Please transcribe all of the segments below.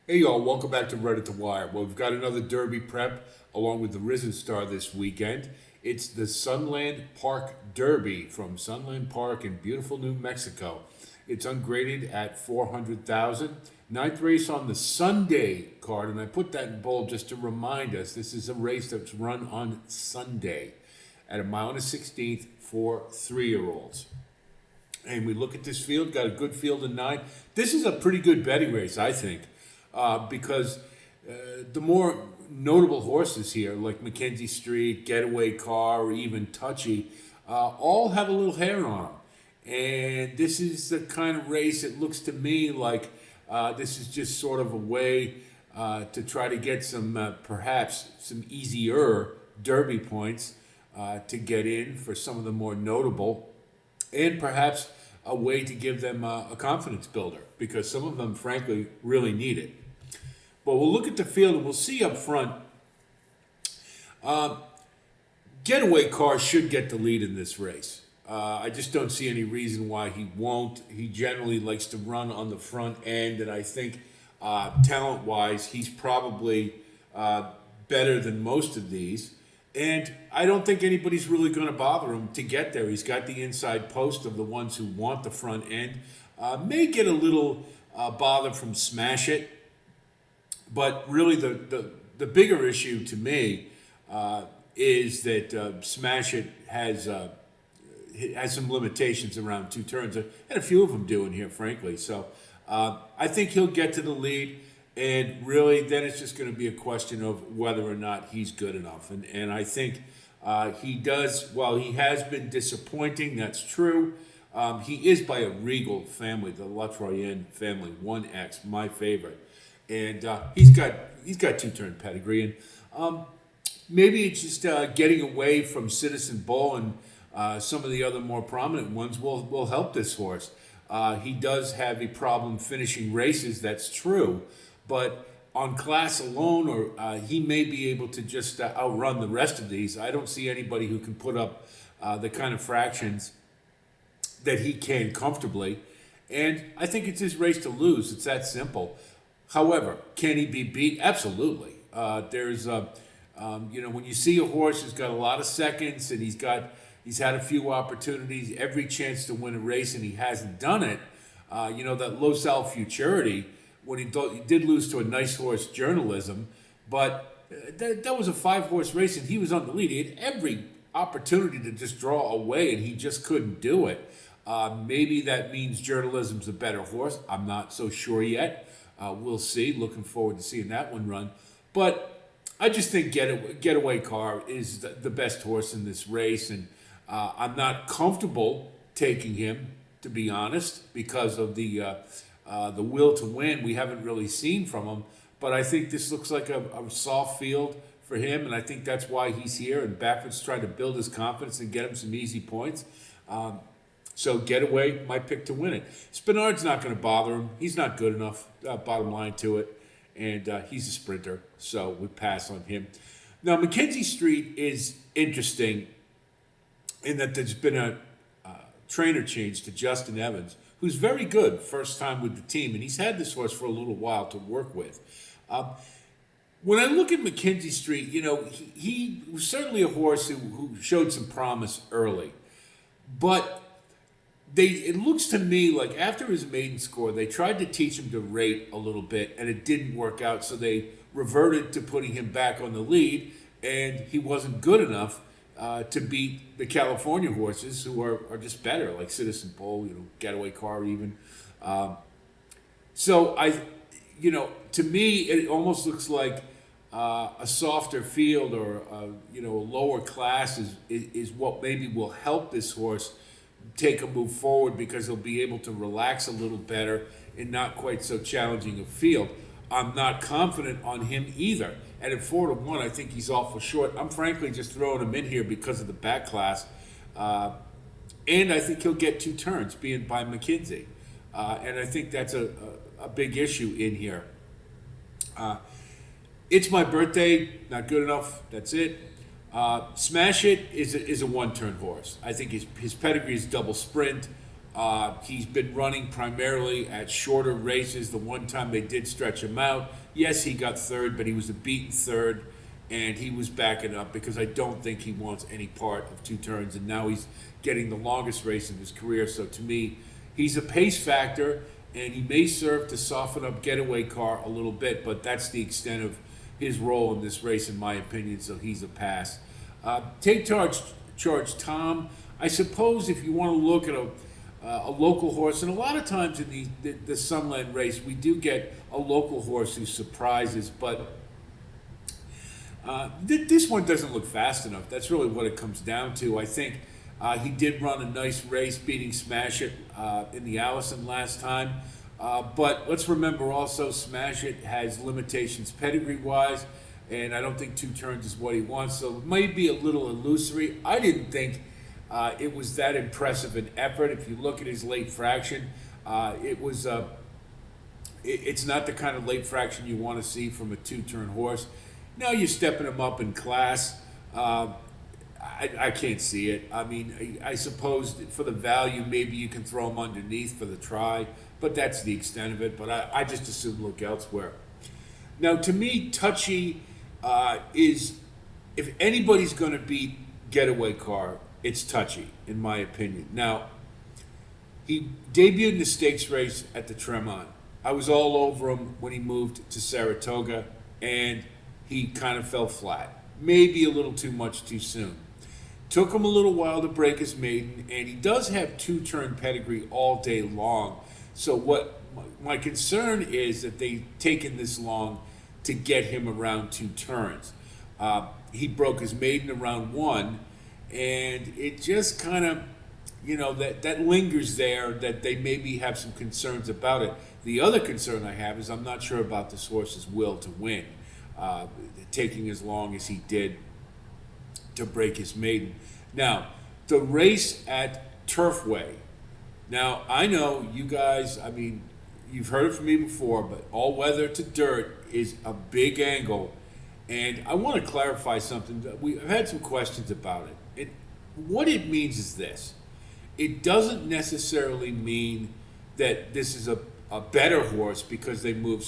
Hey y'all, welcome back to Right at the Wire. Well, we've got another Derby prep along with the Risen Star this weekend. It's the Sunland Park Derby from Sunland Park in beautiful New Mexico. It's ungraded at 400,000. Ninth race on the Sunday card, and I put that in bold just to remind us this is a race that's run on Sunday at a mile and a 16th for 3-year-olds. And we look at this field, got a good field in 9. This is a pretty good betting race, I think, because the more notable horses here, like McKinzie Street, Getaway Car, or even Touchy, all have a little hair on them. And this is the kind of race it looks to me like this is just sort of a way to try to get some, perhaps, some easier Derby points to get in for some of the more notable, and perhaps a way to give them a confidence builder because some of them, frankly, really need it. But we'll look at the field and we'll see up front. Getaway Car should get the lead in this race. I just don't see any reason why he won't. He generally likes to run on the front end, and I think talent-wise, he's probably better than most of these. And I don't think anybody's really going to bother him to get there. He's got the inside post of the ones who want the front end. May get a little bother from Smash It, but really the bigger issue to me is that Smash It has some limitations around 2 turns, and a few of them do in here, frankly. So I think he'll get to the lead. And really, then it's just going to be a question of whether or not he's good enough. And I think he does, while he has been disappointing, that's true. He is by a regal family, the La Troyenne family, 1X, my favorite. And he's got 2-turn pedigree. And maybe it's just getting away from Citizen Bull and some of the other more prominent ones will help this horse. He does have a problem finishing races, that's true. But on class alone, or he may be able to just outrun the rest of these. I don't see anybody who can put up the kind of fractions that he can comfortably. And I think it's his race to lose. It's that simple. However, can he be beat? Absolutely. When you see a horse who's got a lot of seconds and he's had a few opportunities, every chance to win a race, and he hasn't done it. That Los Al Futurity, when he did lose to a nice horse, Journalism, but that was a 5-horse race and he was on the lead. He had every opportunity to just draw away and he just couldn't do it. Maybe that means Journalism's a better horse. I'm not so sure yet. We'll see. Looking forward to seeing that one run. But I just think Getaway Car is the best horse in this race, and I'm not comfortable taking him, to be honest, because of the will to win we haven't really seen from him. But I think this looks like a soft field for him, and I think that's why he's here. And Baffert's trying to build his confidence and get him some easy points. So Getaway, my pick to win it. Spinard's not going to bother him. He's not good enough, bottom line to it. And he's a sprinter, so we pass on him. Now, McKinzie Street is interesting in that there's been a trainer change to Justin Evans, who's very good first time with the team, and he's had this horse for a little while to work with. When I look at McKinzie Street, he was certainly a horse who showed some promise early, but it looks to me like after his maiden score, they tried to teach him to rate a little bit, and it didn't work out, so they reverted to putting him back on the lead, and he wasn't good enough to beat the California horses who are just better, like Citizen Bull, Getaway Car even. So to me, it almost looks like a softer field or a lower class is what maybe will help this horse take a move forward because he'll be able to relax a little better in not quite so challenging a field. I'm not confident on him either. And at 4-1, I think he's awful short. I'm frankly just throwing him in here because of the back class. And I think he'll get 2 turns, being by McKinzie. And I think that's a big issue in here. It's my birthday, not good enough, that's it. Smash It is a 1-turn horse. I think his pedigree is double sprint. He's been running primarily at shorter races. The one time they did stretch him out, yes, he got third, but he was a beaten third, and he was backing up because I don't think he wants any part of two turns, and now he's getting the longest race of his career. So to me, he's a pace factor, and he may serve to soften up Getaway Car a little bit, but that's the extent of his role in this race, in my opinion, so he's a pass. Take charge, Tom. I suppose if you want to look at a local horse, and a lot of times in the Sunland race, we do get a local horse who surprises, but this one doesn't look fast enough. That's really what it comes down to. I think he did run a nice race, beating Smash It in the Allison last time. But let's remember also, Smash It has limitations pedigree-wise, and I don't think two turns is what he wants, so it might be a little illusory. I didn't think it was that impressive an effort. If you look at his late fraction, it's not the kind of late fraction you want to see from a two-turn horse. Now you're stepping him up in class. I can't see it. I mean, I suppose for the value, maybe you can throw him underneath for the try, but that's the extent of it. But I just assume look elsewhere. Now, to me, Touchy is, if anybody's going to beat Getaway Car, it's Touchy, in my opinion. Now, he debuted in the stakes race at the Tremont. I was all over him when he moved to Saratoga, and he kind of fell flat. Maybe a little too much too soon. Took him a little while to break his maiden, and he does have two-turn pedigree all day long. So what my concern is that they've taken this long to get him around two turns. He broke his maiden around one, and it just kind of, that lingers there, that they maybe have some concerns about it. The other concern I have is I'm not sure about this horse's will to win, taking as long as he did to break his maiden. Now, the race at Turfway. Now, I know you guys, I mean, you've heard it from me before, but all weather to dirt is a big angle. And I want to clarify something. I've had some questions about it. What it means is this. It doesn't necessarily mean that this is a better horse because they move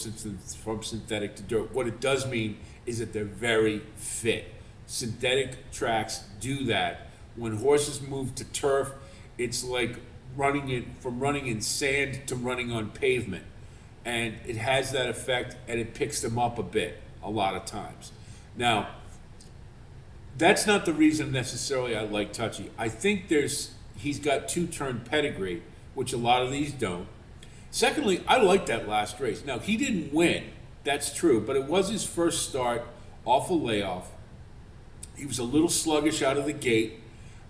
from synthetic to dirt. What it does mean is that they're very fit. Synthetic tracks do that. When horses move to turf, it's like running in sand to running on pavement. And it has that effect, and it picks them up a bit a lot of times. Now, that's not the reason necessarily I like Touchy. I think he's got two-turn pedigree, which a lot of these don't. Secondly, I like that last race. Now, he didn't win, that's true, but it was his first start off a layoff. He was a little sluggish out of the gate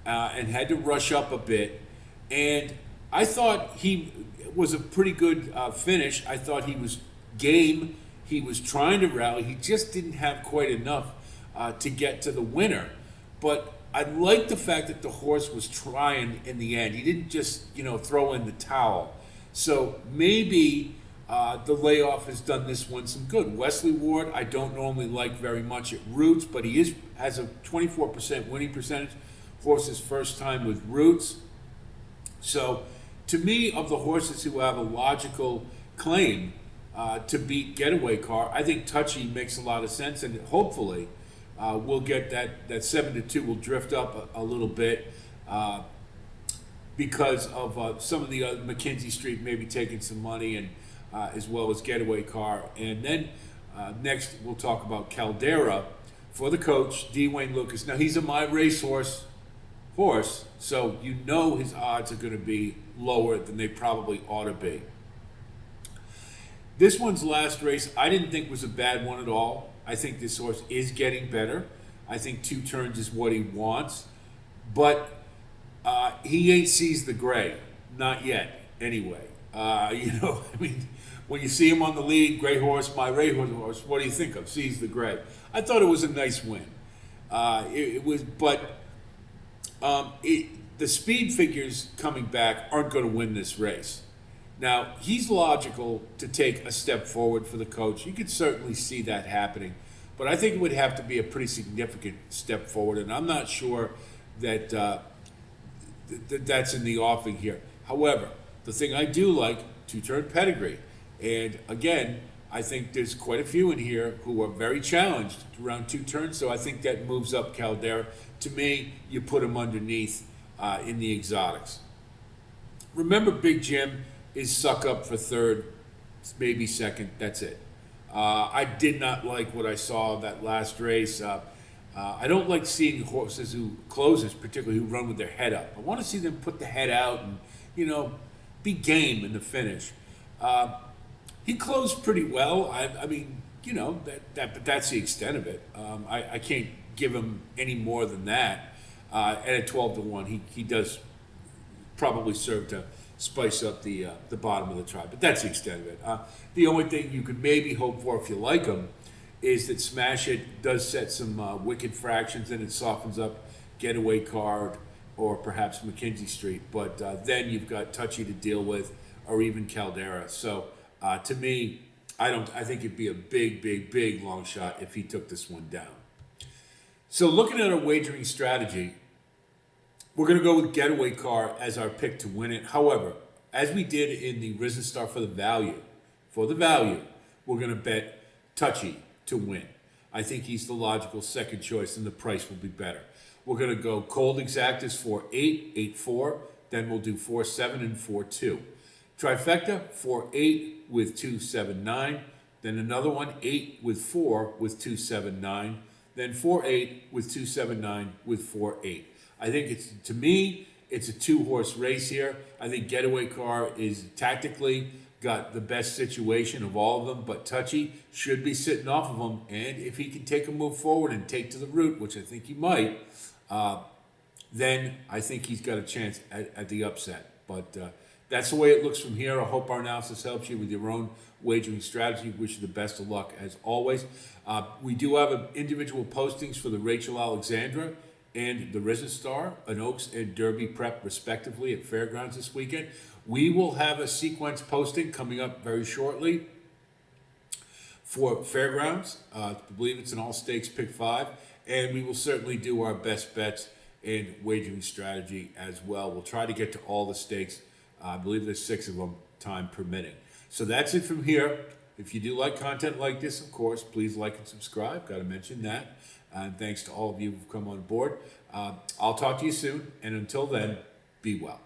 and had to rush up a bit. And I thought he was a pretty good finish. I thought he was game. He was trying to rally. He just didn't have quite enough to get to the winner. But I like the fact that the horse was trying in the end. He didn't just, throw in the towel. So maybe the layoff has done this one some good. Wesley Ward, I don't normally like very much at Roots, but he has a 24% winning percentage. Horse's first time with Roots. So to me, of the horses who have a logical claim to beat Getaway Car, I think Touchy makes a lot of sense, and hopefully we'll get that 7-2 will drift up a little bit because of some of the other McKinzie Street maybe taking some money, and as well as Getaway Car. And then next we'll talk about Caldera for the coach, D. Wayne Lucas. Now he's a My Racehorse horse, so his odds are going to be lower than they probably ought to be. This one's last race I didn't think was a bad one at all. I think this horse is getting better. I think two turns is what he wants, but he ain't seized the gray, not yet anyway. When you see him on the lead, gray horse, My Racehorse, what do you think of? Seize the gray. I thought it was a nice win. The speed figures coming back aren't going to win this race. Now, he's logical to take a step forward for the coach. You could certainly see that happening. But I think it would have to be a pretty significant step forward, and I'm not sure that that's in the offing here. However, the thing I do like, two-turn pedigree. And again, I think there's quite a few in here who are very challenged around 2 turns, so I think that moves up Caldera. To me, you put him underneath in the exotics. Remember, Big Jim is suck up for third, maybe second, that's it. I did not like what I saw that last race. I don't like seeing horses who closes, particularly who run with their head up. I want to see them put the head out and, be game in the finish. He closed pretty well. I mean, but that's the extent of it. I can't give him any more than that. At a 12-1, he does probably serve to spice up the bottom of the tribe, but that's the extent of it. The only thing you could maybe hope for if you like him is that Smash It does set some wicked fractions and it softens up Getaway Car or perhaps McKinzie Street, but then you've got Touchy to deal with, or even Caldera. So to me, I think it'd be a big long shot if he took this one down. So looking at our wagering strategy, we're going to go with Getaway Car as our pick to win it. However, as we did in the Risen Star for the value, we're going to bet Touchy to win. I think he's the logical second choice, and the price will be better. We're going to go Cold Exactus 4-8, 8-4. Then we'll do 4-7 and 4-2. Trifecta 4-8 with 2-7-9. Then another one 8 with 4 with 2-7-9. Then 4-8 with 2-7-9 with 4-8. I think to me, it's a 2-horse race here. I think Getaway Car is tactically got the best situation of all of them, but Touchy should be sitting off of him. And if he can take a move forward and take to the root, which I think he might, then I think he's got a chance at the upset. But that's the way it looks from here. I hope our analysis helps you with your own wagering strategy. Wish you the best of luck as always. We do have individual postings for the Rachel Alexandra and the Risen Star, an Oaks and Derby prep respectively at Fairgrounds this weekend. We will have a sequence posting coming up very shortly for Fairgrounds. I believe it's an all-stakes pick 5, and we will certainly do our best bets and wagering strategy as well. We'll try to get to all the stakes. I believe there's 6 of them, time permitting. So that's it from here. If you do like content like this, of course, please like and subscribe. Got to mention that. And thanks to all of you who've come on board. I'll talk to you soon. And until then, be well.